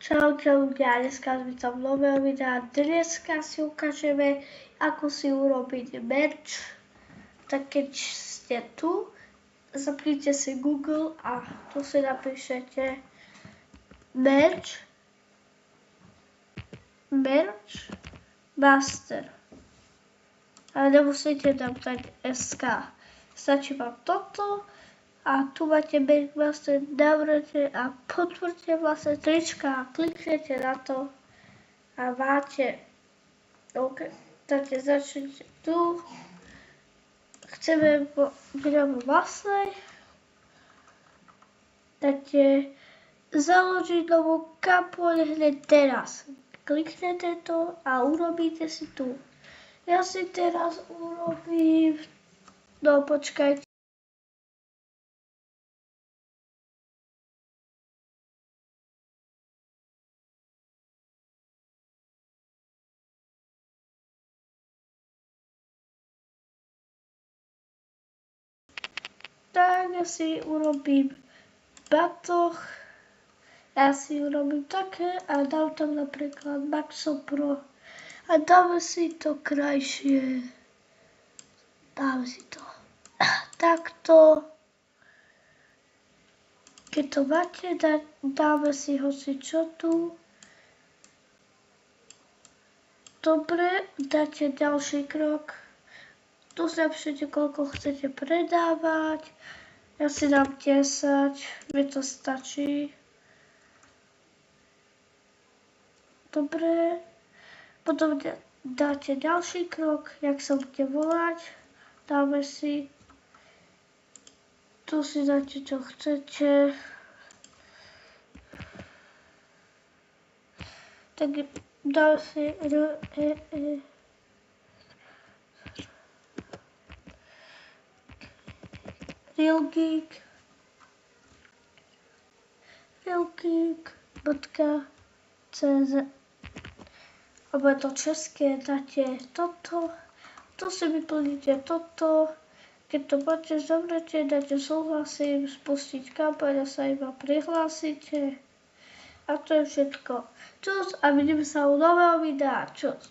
Čaute ľudia, dneska sme tam nového videa. Dneska si ukážeme, ako si urobiť merch. Tak keď ste tu, zapnite si Google a tu si napíšete merch master. Ale nemusíte tam dať SK. Stačí vám toto. A tu máte merch master, navrhnete a potvrďte vlastne trička a kliknete na to a máte. OK, takže začnete tu. Chceme gramo masnej. Dáte založiť novú kampaň hneď teraz. Kliknete to a urobíte si tu. Ja si teraz urobím, no počkajte. Tak ja si urobím batoh, ja si urobím také a dám tam napríklad Maxo Pro a dáme si to krajšie, dáme si to takto, keď to máte, dáme si hocičo tu, dobre, dáte ďalší krok. Tu si napíšete, koľko chcete predávať. Ja si dám 10, mi to stačí. Dobre. Potom dáte ďalší krok, jak sa bude volať. Dáme si. Tu si dáte, čo chcete. Tak dáme si realgeek.cz alebo je to české, dáte toto, tu si vyplníte toto, keď to máte, zobrete, dáte súhlasím, spustiť kampaň a sa iba prihlásite. A to je všetko. Čus a vidíme sa u nového videa. Čus.